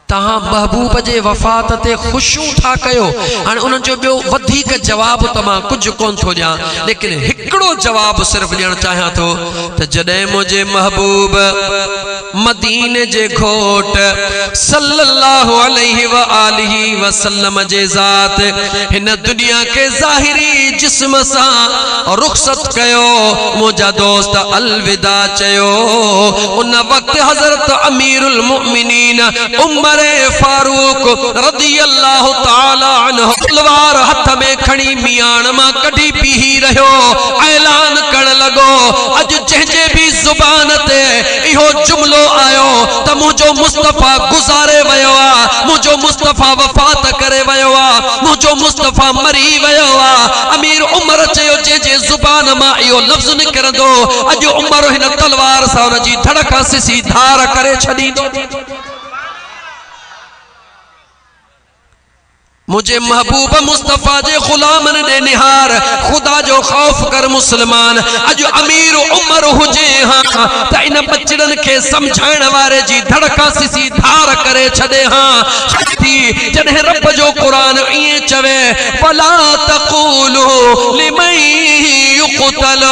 तहां महबूब जे वफ़ात ते खुशूं था कयो। हाणे उन्हनि जो ॿियो वधीक जवाब त मां कुझु कोन थो ॾियां, लेकिन हिकिड़ो जवाब सिर्फ़ ॾियणु चाहियां थो त जॾहिं मुंहिंजे महबूब मदीने जे घोट सल्लल्लाहु अलैहि व आलिहि वसल्लम जे ज़ात हिन दुनिया के ज़ाहिरी जिस्म सां रुख़सत कयो, मुंहिंजा दोस्त अलविदा चयो। उन वक़्त हज़रत अमीरुल मुमिनीन उमर फारूक रज़ियल्लाहु ताला अन्हु तलवार हथ में खणी मियाण मां कढी बीही रहियो, ऐलान करण लॻो, अॼु जंहिंजे बि ज़ुबान ते इहो जुमलो आयो त मुंहिंजो मुस्तफ़ा गुज़ारे वियो आहे, मुंहिंजो मुस्तफ़ा वफ़ात करे वियो आहे, मुंहिंजो मुस्तफ़ा मरी वियो आहे। अमीर उमर चयो जे ज़ुबान मां इहो लफ़्ज़ निकिरंदो, अॼु उमर हिन तलवार सां हुन जी धड़क सिसी धार करे छॾींदो। मुझे महबूब मुस्तफा जे गुलामन ने निहार, खुदा जो खौफ कर मुसलमान। अज अमीर उमर हुजे हां त इन बचड़न के समझाइण वारे जी धड़का सिसी धार करे छदे हां। शक्ति जॾहिं रब जो कुरान इए चवे, फला तक़ूलू लिमन युक़तल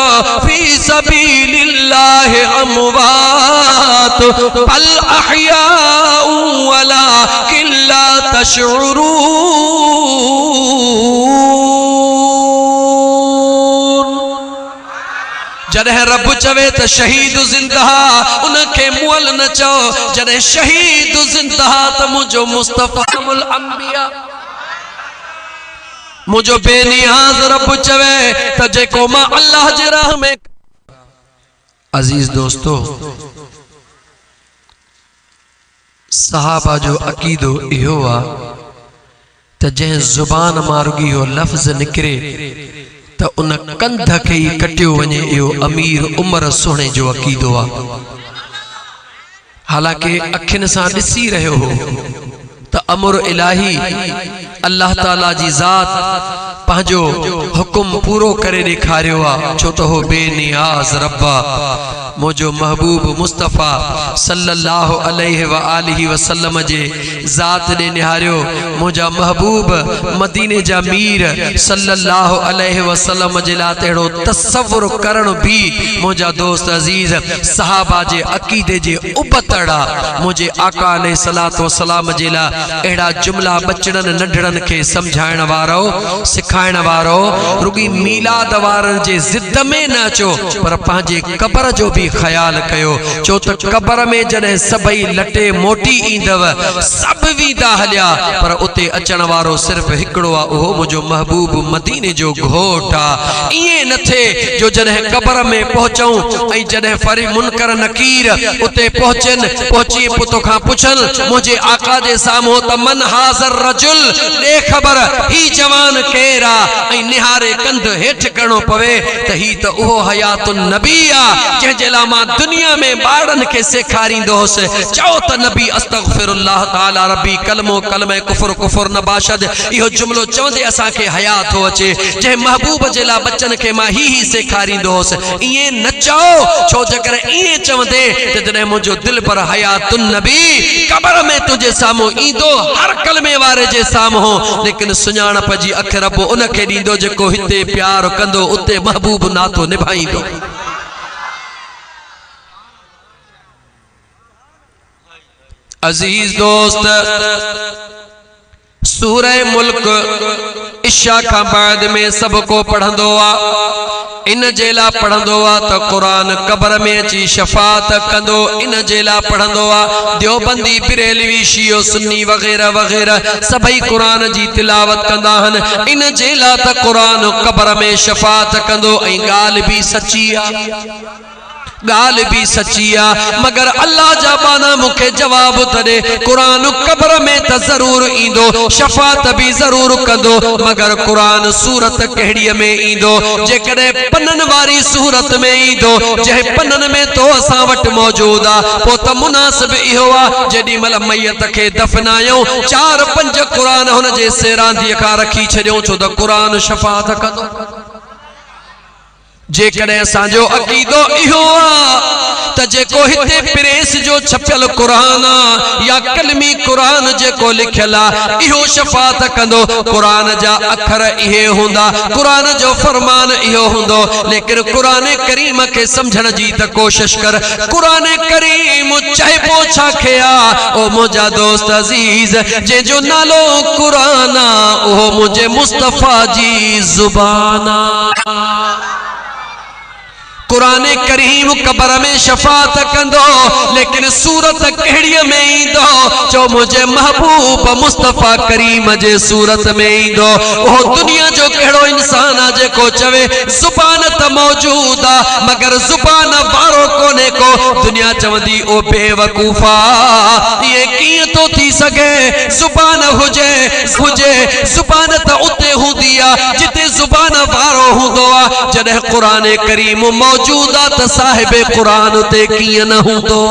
फी सबीलिल्लाहि अमवात बल अहयाउ वलाकिन ला तशउरून। जॾहिं रब चवे त शहीद ज़िंदहा उनखे मुअल न चओ, जॾहिं शहीद ज़िंदहा त मुंहिंजो मुस्तफ़ा मुल अंबिया मुंहिंजो बेनियाज़ रब चवे त जेको मां अल्लाह जे राह में। अज़ीज़ दोस्तो, सहाबा जो अक़ीदो इहो आहे त जंहिं ज़ुबान मां रुॻी इहो लफ़्ज़ निकिरे त उन कंध खे ई कटियो वञे, इहो अमीर उमर सुहिणे जो अक़ीदो आहे। हालांकि अखियुनि सां ॾिसी रहियो हो त अमर इलाही अल्लाह ताला जी ज़ात पंहिंजो हुकुम पूरो करे ॾेखारियो आहे, छो त हो बेनियाज़ रब्बा मुझो महबूब मुस्तफ़ा सल्लल्लाहु अलैहि व आलिहि वसल्लम जे ज़ात ने निहारियो। मुझा महबूब मदीने जा मीर सल्लल्लाहु अलैहि वसल्लम जे ला तेड़ो तसव्वुर करण भी मुझा दोस्त अजीज सहाबा जे अकीदे जे उबतड़ा मुझे आका अलैहिस्सलातु वस्सलाम जे ला एड़ा जुमला बचड़न नंढड़न के समझाइण वारो सिखाइण वारो रुगी मीलाद वारन जे जिद में न अचो, पर पंहिंजे कब्र जो भी ख्याल कयो, छो त कब्र में जॾहिं सभई लटे मोटी ईंदव सब वीदा हलिया, पर उते अचण वारो सिर्फ हिकिड़ो आहे, उहो मुंहिंजो महबूब मदीने जो घोट आहे। इएं न थे जो जॾहिं कब्र में पहुचऊं ऐं जॾहिं फरी मुनकर नकीर उते पहुचन, पहुची पुतो खां पुछन मुंहिंजे आका जे साम्हूं त मन हाज़र रजुल, दे ख़बर ही जवान केर आहे, ऐं निहारे कंध हेठि करणो पवे त ही त उहो हयातुन नबी आहे जंहिंजे लाइ मां दुनिया में ॿारनि खे सेखारींदोसि। चओ त नबी अस्तगफिरुल्लाह ताला रब्बी कलमो कलमे कुफर कुफर न बाशद, इहो जुमलो चवंदे असांखे हया थो अचे, जंहिं महबूब जे लाइ बच्चन खे मां ही सेखारींदोसि। ईअं न चओ, छो जेकर ईअं चवंदे त जॾहिं मुंहिंजो दिल पर हयातुन नबी कब्र में तुंहिंजे साम्हूं ईंदो हर कलमे वारे जे साम्हूं, लेकिन सुञाणप जी अख रब उनखे ॾींदो जेको हिते प्यार कंदो उते महबूब नातो निभाईंदो। अजीज दोस्त, सूरह मुल्क इशा का बाद में सबको पढ़ंदो आ, इन जेला पढ़ंदो आ त कुरान कब्र में अची शफात कंदो, इन जेला पढ़ंदो आ। देवबंदी बिरेलवी शियो सुन्नी वगैरह वगैरह सभई कुरान जी तिलावत कंदा हन, इन जेला त कुरान कब्र में शफात कंदो। ऐं ॻाल्हि भी सच्ची आ, गाल भी सच्ची आ, मगर अल्लाह जा बाना मुखे जवाब तदे कुरान कब्र में त जरूर ईंदो, शफात भी जरूर कंदो, मगर कुरान सूरत कहिड़ीअ में ईंदो, जेकॾहिं पनन वारी सूरत में ईंदो, जंहिं पनन में तो असां वटि मौजूद आ, पो त मुनासिब इहो आ जेॾी महिल मैयत खे दफनायूं 4-5 कुरान हुन जे सेरांदीअ खां रखी छॾियूं, छो त कुरान शफात कंदो। जेकॾहिं असांजो अक़ीदो इहो आहे त जेको हिते प्रेस जो छपियल क़ुरान या कलमी क़ुरान जेको लिखियल आहे इहो शफ़ाअत कंदो, क़ुरान जा अखर इहे हूंदा, क़ुरान जो फरमान इहो हूंदो, लेकिन क़ुरान करीम के समझण जी त कोशिश कर। क़ुरान करीम चइबो छा खे आहे? ओ मुंहिंजा दोस्त अज़ीज़, जंहिंजो नालो क़ुरान आहे उहो मुंहिंजे मुस्तफ़ा जी ज़ुबान आहे। कुरान करीम कबर में शफात कंदो, लेकिन सूरत कहिड़ीअ में ईंदो? जो मुझे महबूब मुस्तफ़ा करीम जे सूरत में ईंदो। वो दुनिया जो कहिड़ो इंसान आहे जेको चवे ज़ुबान त मौजूद आहे मगर ज़ुबान वारो कोने को? दुनिया चवंदी ओ बेवकूफ़ा, ये कीअं तो थी सघे? ज़ुबान हुजे ज़ुबान त उते हूंदी आहे जिते ज़ुबान वारो हूंदो आहे। जॾहिं क़ुरान करीम मौजूदा त साहिबे क़ुरान ते कीअं न हूंदो?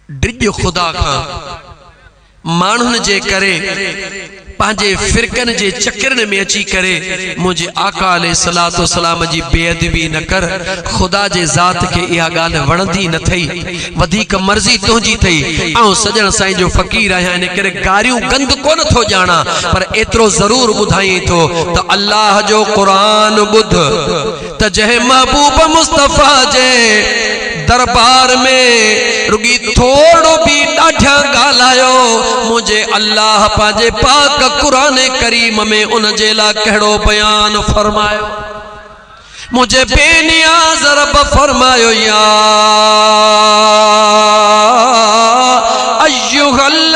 डिॼ खुदा खां माण्हुनि जे करे पंहिंजे फिरकन जे चक्करनि में अची करे मुझे आका अलैहिस्सलातु वस्सलाम जी बेअदबी न कर। खुदा जे ज़ात के इहा ॻाल्हि वणंदी न थई, वधीक मर्ज़ी तुंहिंजी थई। ऐं सजण साईं जो फ़क़ीर आहियां, इन करे गारियूं गंद कोन थो ॼाणा, पर एतिरो ज़रूर ॿुधाई थो त अल्लाह जो क़ुरान ॿुध त जंहिं महबूब मुस्तफ़ा जे दरबार में रुगी थोड़ो भी ॾाढा ॻाल्हायो, मुझे अल्लाह पंहिंजे पाक क़ुरान करीम में उन जे लाइ कहिड़ो बयान फरमायो? मुझे बेनियाज़ रब फरमायो, या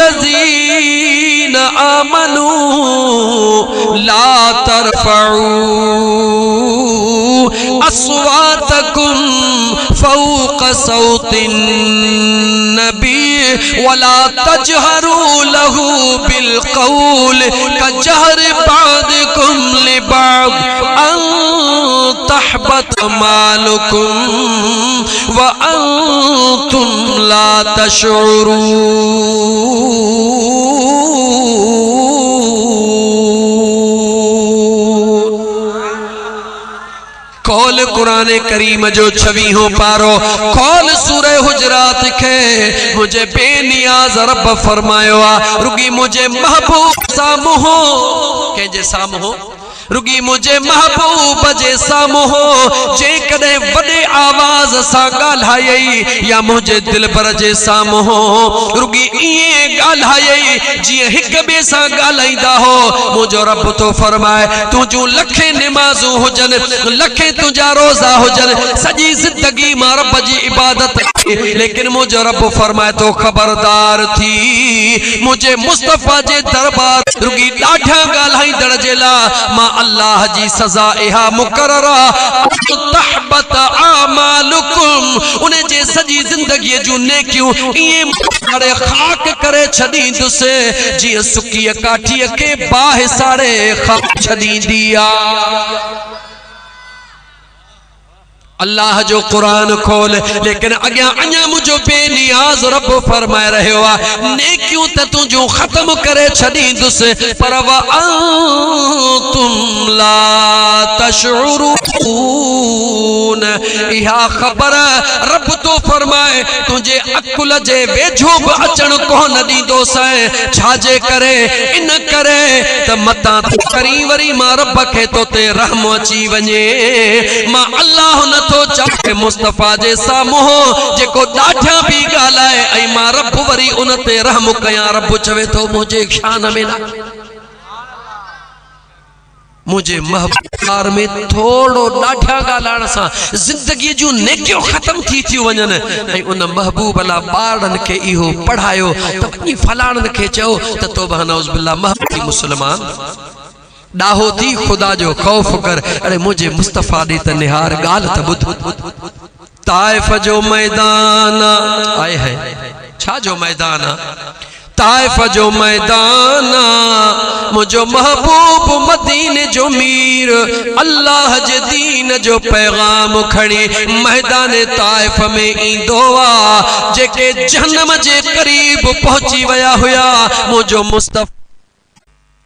अय्युहल्लज़ीन आमनू ला तरफ़ऊ अस्वातकुम फौक़ सौतिन नबी वला तजहरू लहू बिलक़ौल कजहर बादिकुम लिबाद अन तहबत मालुकुम व अंतुम ला तशऊरून। खोल कुरान करीम जो 26 पारो, खोल सूरह हुजरात खे। मुझे बेनियाज़ रब फरमायो आ, रुगी मुझे महबूब सामो कंहिंजे साम्हूं, रुगी मुझे महबूब जे साम्हूं जेकॾहिं वॾे आवाज़ सां ॻाल्हायई या मुझे दिलबर जे साम्हूं रुगी ईअं ॻाल्हायई जीअं हिक ॿिए सां ॻाल्हाईंदा हो। मुंहिंजो रब तो फरमाए, तुंहिंजूं लखे निमाज़ूं हुजनि, लखे तुंहिंजा रोज़ा हुजनि, सॼी ज़िंदगी मां रब जी इबादत, लेकिन मुंहिंजो रब फरमाए तो खबरदार थी मुझे मुस्तफ़ा जे दरबार रुगी ॾाढा ॻाल्हाईंदड़ जे लाइ मां अल्लाह जी सज़ा इहा मुकर्रर तहबत आमालुकुम, उन जे सॼी ज़िंदगी जूं नेकियूं ईअं साड़े खाक करे छॾींदुसि जीअं सुकीअ काठीअ खे बाहि साड़े खाक छॾींदी आहे। अल्लाह जो कुरान खोल, लेकिन अॻियां अञा मुझो बेनियाज़ रब फरमाए रहियो आहे, नेकियूं त तुंहिंजूं ख़त्म करे छॾींदुसि पर व अंतुम ला तशऊरून। इहा ख़बर रब तो फरमाए तुंहिंजे अकुल जे वेझो बि अचण कोन ॾींदोसि। छाजे करे? इन करे त मतां करी वरी मां रब खे तो ते रहम अची वञे। मां अल्लाह न तो चाहे मुस्तफ़ा जे साम्हूं जेको ॾाढा भी ॻाल्हाए ऐं मां रब वरी उन ते रहम कयां। रब चवे तो मुझे शान में न, मुझे महबूबार में थोड़ो ॾाढा ॻाल्हाइण सां ज़िंदगी जूं नेकियूं ख़त्म थी थियूं वञनि ऐं उन महबूब ला ॿारनि खे इहो पढ़ायो त वञी फलाणनि खे चओ त तौबा नऊज़ बिल्लाह महबूबी मुसलमान डाहो थी खुदा जो खौफ कर। अरे मुझे मुस्तफ़ा दी त निहार ॻाल्हि त ॿुध। ताइफ जो मैदान आए है, छा जो मैदान? ताइफ जो मैदान, मुझो महबूब मदीने जो मीर अल्लाह जे दीन जो पैगाम खड़ी मैदान ताइफ में ईंदो आ। जेके जहन्नम जे करीब पहुंची वया हुया मुझो मुस्तफ़ा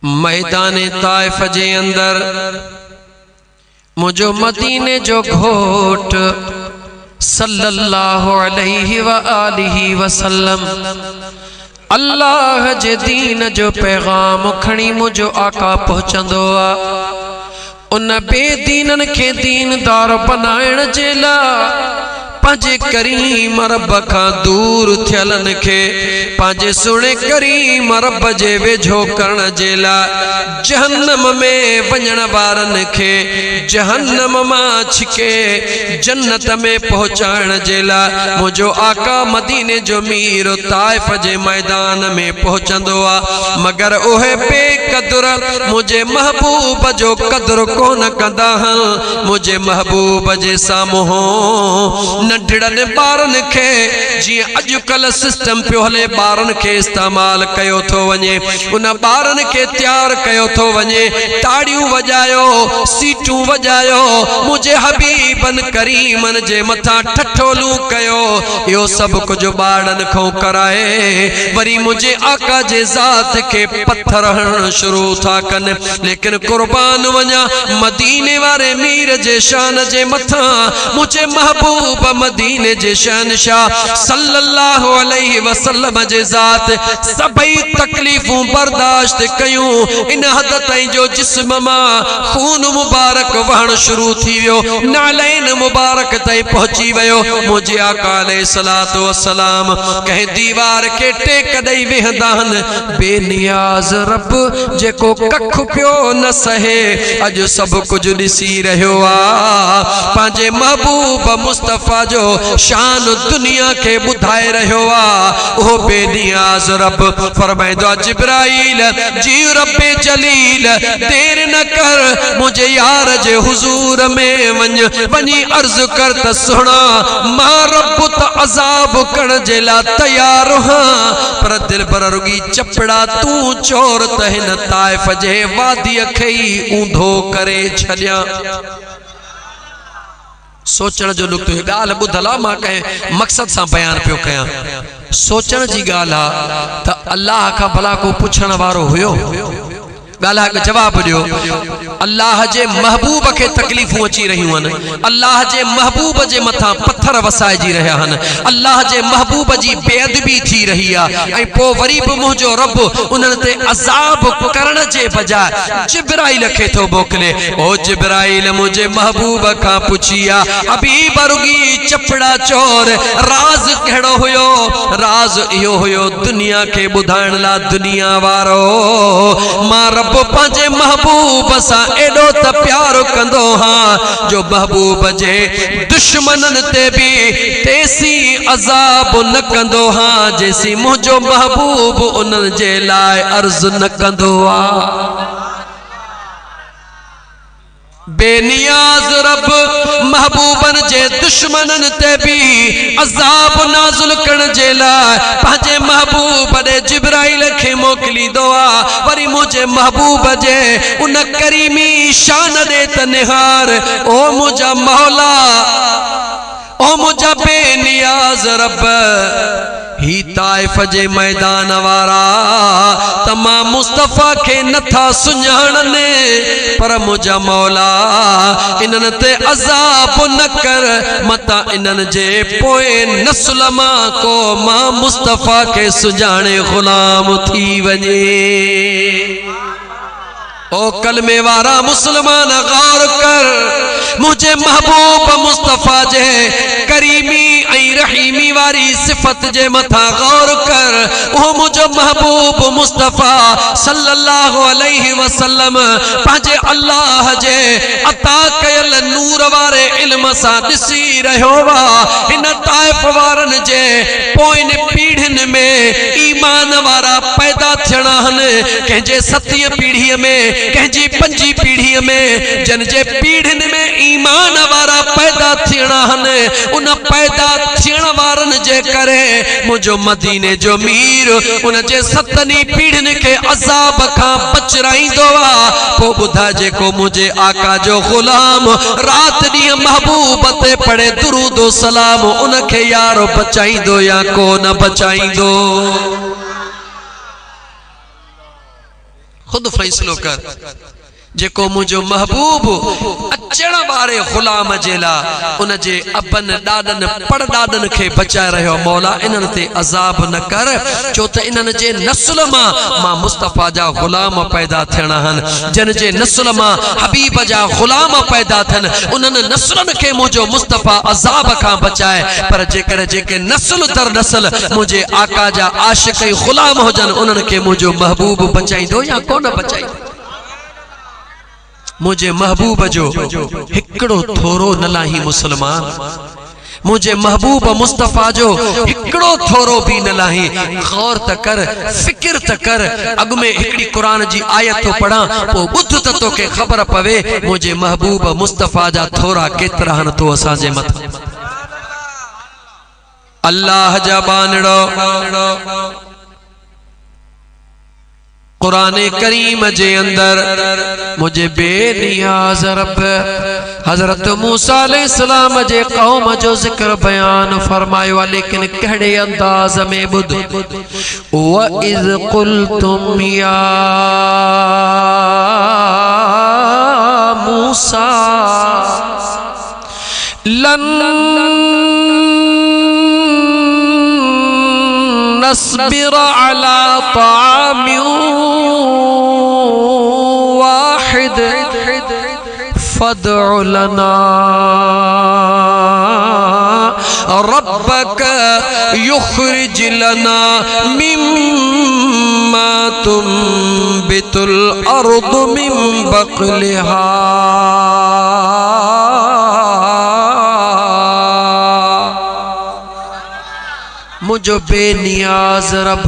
मैदान ताइफ जे अंदर मुझो मदीने जो घोट सल्लल्लाहु अलैहि व आलिहि वसल्लम अल्लाह जे दीन जो पैगाम खणी मुझो आका पहुंचंदो आ। उन बेदीनन के दीनदार बनाइण जे लाइ पांजे करीम रब का दूर थियलन के पांजे सुने करीम रब जे वेझो करण जे लाइ जहन्नम में वञण वारन के जहन्नम मां छिके जन्नत में पहुंचाइण जे लाइ मुझो आका मदीने जो मीर ताइफ जे मैदान में पहुंचंदो आ। मगर ओहे बेकदर मुझे महबूब जो कदर कोन कंदा हन। मुझे महबूब जे साम्हूं नंढड़न बारन के जी अजकल सिस्टम पियो हले बारन के इस्तेमाल कयो थो वने उन बारन के तैयार कयो थो वने ताड़ियों वजायो सीटूं वजायो मुझे हबीबन करीमन जे मथा ठठोलू कयो यो सब कुछ बाड़न खो कराए वरी मुझे आका जे जात के पत्थर हण शुरू था कन। लेकिन कुर्बान वञा मदीने वारे मीर जे शान जे मथा मुझे महबूब मदीने जे शहनशाह सल्लल्लाहु अलैहि वसल्लम जे जात सभई तकलीफूं बर्दाश्त कयूं। इन हद ताईं जो जिस्म मां खून मुबारक वहण शुरू थी वियो नालैन मुबारक ताईं पहुंची वियो। मुझे आका अलैहिस्सलातु वस्सलाम कहीं दीवार के टेक ॾेई वेहंदा हन। बेनियाज रब जेको कख पियो न सहे अज सब कुछ ॾिसी रहियो आ। पंहिंजे महबूब मुस्तफा जो शान दुनिया के बुधाए रहियो आ। ओ बेनियाज रब फरमाइंदो जिब्राइल जी रब्बे जलील देर न कर मुझे यार जे हुजूर में वनी अर्ज कर त सुना मां रब त अजाब करण जे ला तैयार हां पर दिल पर रुगी चपड़ा तू चोर त हिन ताइफ जे वादी खे ऊंधो करे छडिया। सोचण जो नुक्तो गाल बुधला मां कहे मकसद से बयान पियो कया। सोचण जी गाल आ त अल्लाह का भला को पुछण वारो हुयो गाला का जवाब दियो। अल्लाह जे महबूब के तकलीफूं अची रहियूं हन अल्लाह जे महबूब जे मथा पत्थर वसाइजी रहा हन अल्लाह जे महबूब जी बेअदबी थी रही आ ऐं पो वरी भी मुझो रब उन्हन ते अजाब करण जे बजाय जिब्राइल के तो मोकले। ओ जिब्राइल मुझे महबूब का पुछिया हबीब रुगी चपड़ा चोर राज केड़ो हुयो राज इहो हुयो दुनिया के बुधाइण ला दुनिया वारो मां रब पंहिंजे महबूब सा एडो त प्यार कंदो हां जो महबूब जे दुश्मनन ते भी तेसी अजाब न कंदो हां जैसी मुझो महबूब उन जे लाए अर्ज न कंदो आ। बेनियाज रब महबूबन जे दुश्मनन ते भी अजाब नाजुल करण जे लाए पंहिंजे महबूब दे जिब्राइल खे मोकलींदो आ। वरी मुझे महबूब जे उन करीमी शान दे त निहार ओ मुझा मौला ओ मुझा बेनियाज रब ही ताइफ जे मैदान वारा तमाम मुस्तफा के नथा सुञाणने पर मुझा मौला इनन ते अजाब न कर मता इनन जे पोए नस्ल मां को मां मुस्तफा के सुजाने गुलाम थी वने। ओ कलमे वारा मुसलमान गौर कर मुझे महबूब मुस्तफा जे करीमी ऐं रहीमी वारी सिफत जे मथा गौर कर। ओ मुझो महबूब मुस्तफा सल्लल्लाहु अलैहि वसल्लम पंहिंजे अल्लाह जे अता कयल नूर वारे इल्म सां ॾिसी रहियो वा हिन ताइफ वारन जे पोइन पीढ़िन में ईमान वारा पैदा थियणा हन कंहिंजे 7वीं पीढ़ीअ में कंहिंजी 5वीं पीढ़ीअ में जन जे पीढ़िन में ईमान वारा पैदा थियणा हन उन पैदा थियण वारन जे करे मुझो मदीने जो मीर उन जे 7 पीढ़िन के अजाब खां बचराईंदो आ। पो बुधा जेको मुझे आका जो गुलाम रात ॾींहुं महबूब ते पढ़े दुरूद ओ सलाम उन खे यारो बचाईंदो या को न बचाईंदो। खुद खुद फैसलो कर जेको मुझो महबूब अचण वारे गुलाम जेला उन जे अबन डाडन पड़डाडन के बचाए रहो मौला इन्हनि ते अजाब न कर छो त इन्हनि जे नस्ल मां मुस्तफा जा गुलाम पैदा थियणा हन जन जे नस्ल मां हबीब जा गुलाम पैदा थन उन्हनि नस्लन के मुझो मुस्तफा अजाब का बचाए पर जेकर जेके नस्ल दर नस्ल मुझे आका जा आशिक गुलाम होजन उन्हनि के मुझो महबूब बचाइंदो या कोन बचाइंदो मुझे महबूब जो हिकड़ो थोरो न लाही मुसलमान मुझे महबूब मुस्तफा जो हिकड़ो थोरो भी न लाही गौर त कर फिक्र त कर अग में हिकड़ी कुरान जी आयत तो पढ़ा पो बुद्ध त तो के खबर पवे मुझे महबूब मुस्तफा जा थोरा केतरा हन तो असा जे मत अल्लाह जा बानड़ो कुरान करीम जे अंदर मुझे बेनियाज रब हजरत मूसा अलैहिस्सलाम जे कौम जो जिक्र बयान फरमायो लेकिन कहड़े अंदाज में बुध व इज़ कुल्तुम या मूसा लन नस्बिर अला तामिन वाहिद फदउ लना रब्बक युखरिज लना मिम्मा तुंबितुल अर्द मिन बक़लिहा मुझो बेनियाज रब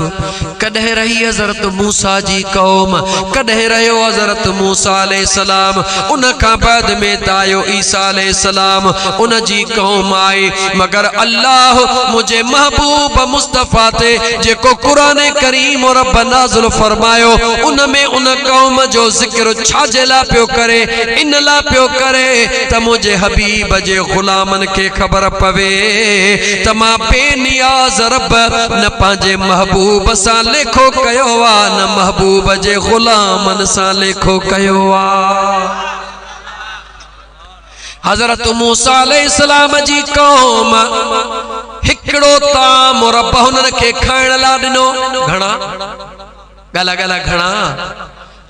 कदे रही हजरत मूसा जी कौम कदे रहो हजरत मूसा अलैहिस्सलाम उन का बाद में तायो ईसा अलैहिस्सलाम उन जी कौम आए मगर अल्लाह मुझे महबूब मुस्तफा ते जेको कुरान करीम और रब नाज़िल फरमायो उन में उन कौम जो जिक्र छाजेला पियो करे इन ला पियो करे त मुझे हबीब जे गुलामन के खबर पवे त मां बेनियाज रब न पांजे महबूब सा लेखो कयो वा न महबूब जे गुलामन सा लेखो कयो वा हजरत मूसा अलैहिस्सलाम जी कौम हिकड़ो ताम रब हुनन के खाइण ला दिनो घणा गला गला घणा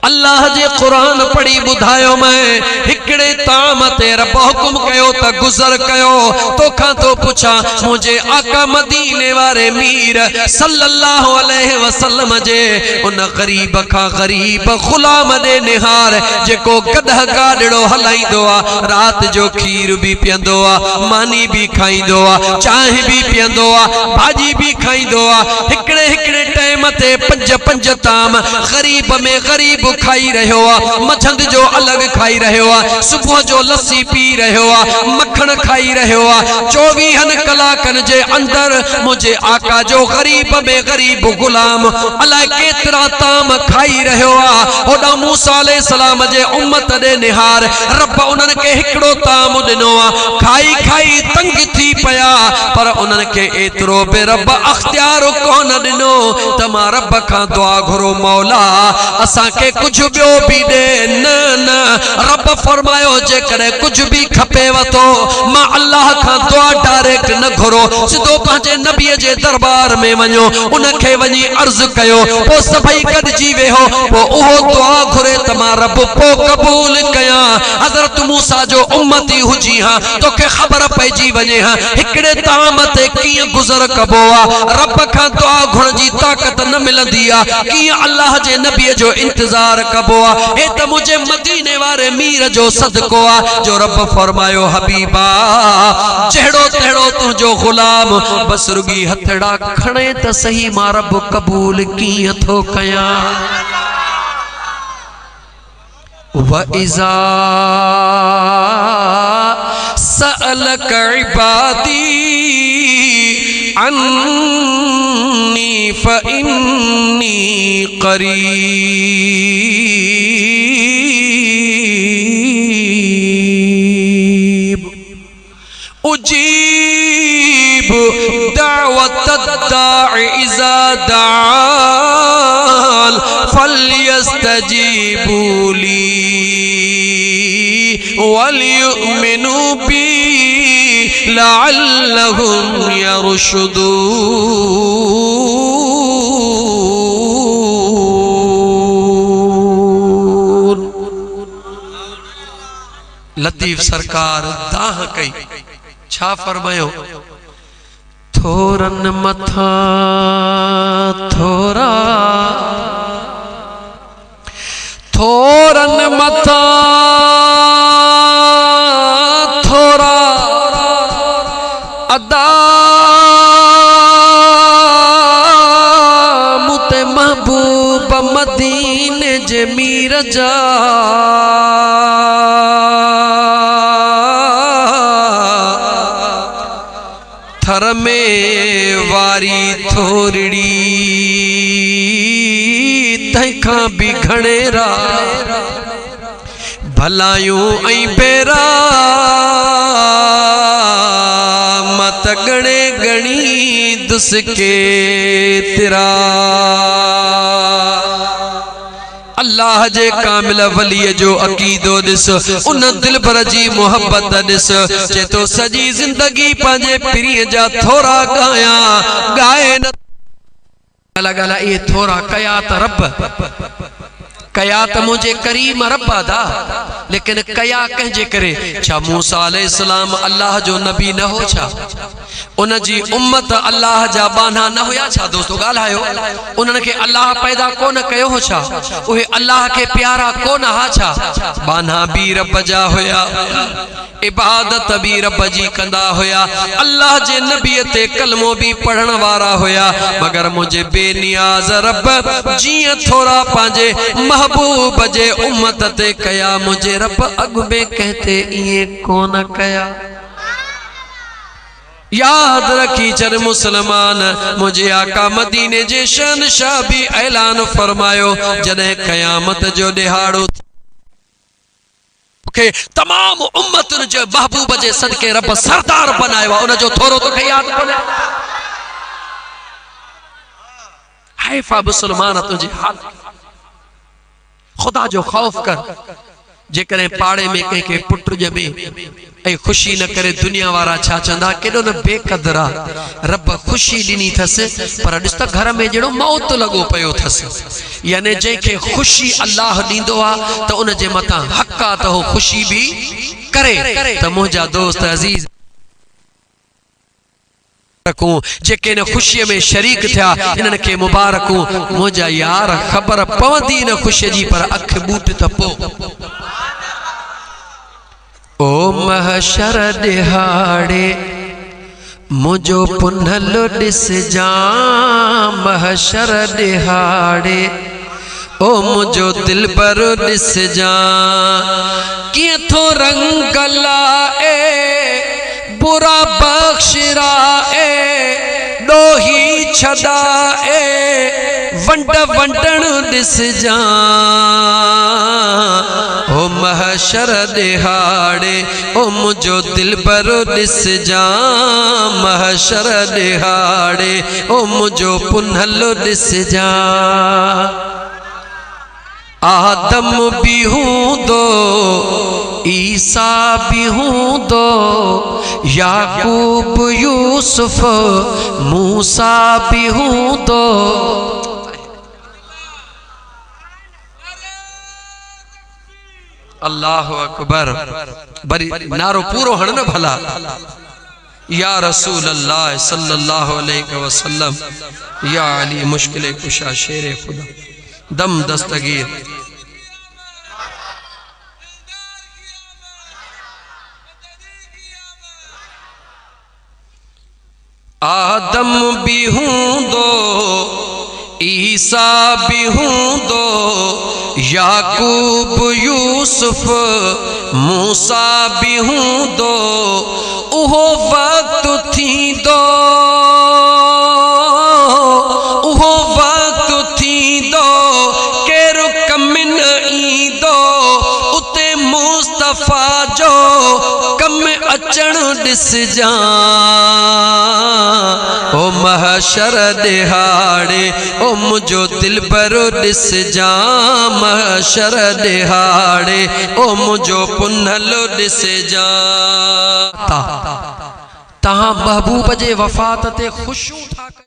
अल्लाह जे कुरान पढ़ी बुधायो मैं हिकड़े ताम ते रब हुकुम कयो त गुजर कयो तोखा तो पुछा मुझे आका मदीने वारे मीर सल्लल्लाहु अलैहि वसल्लम जे उन गरीब का गरीब गुलाम दे निहार जेको गदह गाडड़ो हलाइंदो आ रात जो खीर भी पियंदो आ मानी भी खाइंदो आ चाय भी पियंदो आ भाजी भी खाइंदो आ हिकड़े हिकड़े टाइम ते पंज पंज ताम गरीब में गरीब खाई रहो मछंद जो अलग खाई रहो सुबह जो लस्सी पी रहो मक्खन खाई रहो 24 कलाकन जे अंदर मुझे आका जो गरीब में गरीब गुलाम अला केतरा ताम खाई रहो ओडा मूसा अलैहिस्सलाम जे उम्मत दे निहार रब उनन के हिकड़ो ताम दिनो खाई खाई तंग थी पया पर उनन के एतरो बे रब अख्तियार कोन दिनो तमा रब का दुआ घुरो मौला असा के कुछ बियो भी दे न न रब फरमायो जे करे कुछ भी खपेव तो मां अल्लाह का दुआ डायरेक्ट न घुरो सिधो पांचे नबी जे दरबार में वणो उनके वनी अर्ज कयो पो सभई कदजी वेहो पो ओहो दुआ घुरे तमा रब पो कबूल कया हजरत मूसा जो उम्मती हुजी हां तोके खबर पईजी वने हां हिकड़े ताम ते किए गुजर कबो आ रब का दुआ घुरण जी ताकत न मिलंदी आ किए अल्लाह जे नबी जो इंतजार कबो आ ए त मुझे मदीने वारे मीर जो सदको आ जो रब फरमायो हबीबा जहड़ो तहड़ो तुझो गुलाम बस रुगी हथड़ा खणे त सही मां रब कबूल किए थो कया व इज़ा सअलक इबादी अन्नी फइन्नी करीब उजीब दावत दा'i इज़ा दाल फलयस्त फलयजीबूली वलियुमिनु बी लअल्लहुम यरशुदून। लतीफ सरकार दाह कई, छा फरमायो? थोरन मथा थोरा, थोरन मथा थोरा, अदा मुते महबूब मदीने जे मीर जा, थर में वारी थोरड़ी तंहिंखां भी घणेरा, भलायूं ऐं बेरा मत गणे गणी दुसके तेरा। अल्लाह जे कामिल वलीअ जो अकीदो ॾिस, उन दिलबर जी मोहब्बत ॾिस, चेतो सॼी ज़िंदगी पंहिंजे पीरीअ जा थोरा ॻाया, ॻाए न ॻाल्हि इहे थोरा कया त रब, कया त मुझे करीम रब दा, लेकिन कया कंहिंजे करे? छा मूसा अलैहिस्सलाम अल्लाह जो नबी न हो छा? उन जी उम्मत अल्लाह जा बाना न हुया छा? दोस्तो ॻाल्हायो, उन्हनि खे अल्लाह पैदा कोन कयो हो छा? उहे अल्लाह के प्यारा कोन हा छा? बाना भी रब जा हुया, इबादत भी रब जी कंदा हुया, अल्लाह जे नबी ते कलमो भी पढ़ण वारा हुया, मगर मुझे बेनियाज रब जियां थोरा पंहिंजे महबूब जे उम्मत ते कया, मुझे रब अॻु में कहते इए कोन कया। याद रखी चर मुसलमान, मुझे आका मदीने जे शहंशाह भी ऐलान फरमायो, जॾहिं क़यामत जो ॾिहाड़ो तमाम उम्मतुनि जे महबूब जे सदके रब सरदार बनायो, उन जो थोरो तो याद कोन्हे। हैफा मुसलमान तुझे हाल, खुदा जो खौफ कर। जेकॾहिं पाड़े में कंहिंखे पुट ॼमे ऐं ख़ुशी न करे, दुनिया वारा छा चवंदा? केॾो न बेक़दरा, रब ख़ुशी ॾिनी अथसि पर ॾिस त घर में जहिड़ो मौत लॻो पियो अथसि। यानी जंहिंखे ख़ुशी अल्लाह ॾींदो आहे त उन जे मथां हक़ आहे त उहो ख़ुशी बि करे। त मुंहिंजा दोस्त अज़ीज़ जेके न ख़ुशीअ में शरीक थिया, इन्हनि खे मुबारकूं। मुंहिंजा यार ख़बर पवंदी न ख़ुशीअ जी, पर अख बूट त पोइ। ओ महशर दिहाड़े मुझो पुनलो ॾिस जा, महशर दिहाड़े ओ मुझो दिलबर ॾिस जा, कीअं थो रंग लाए बुरा बख्शराए, ॾोही छॾाए वंड वंडण ॾिस जा। ओ महशर दिहाड़े ओ मुझो दिलबर ॾिस जा, महशर दिहाड़े ओ मुझो पुनलो ॾिस जा। आदम भी हूंदो, ईसा भी हूंदो, याकूब यूसुफ मूसा भी हूंदो। अल्लाह अकबर। बरी नारो पूरो हण न भला। या रसूल अल्लाह सल्लल्लाहु अलैहि वसल्लम, या अली मुश्किल कुशा शेर खुदा, दम दस्तगीर। आदम भी हूंदो, ईसा भी हूंदो, याकूब यूसुफ मूसा भी हूंदो। उहो वक्त थींदो, उहो वक्त थींदो, केरु कम न ईंदो, उते मुस्तफ़ा जो कम अचण ॾिस जा। ओ मह महशर दिहाड़े ओ मुझो दिल बरो दिस जा महशर दिहाड़े ओ मुझो पुनलो दिस जा। तहां महबूब जे वफ़ात ते खुशू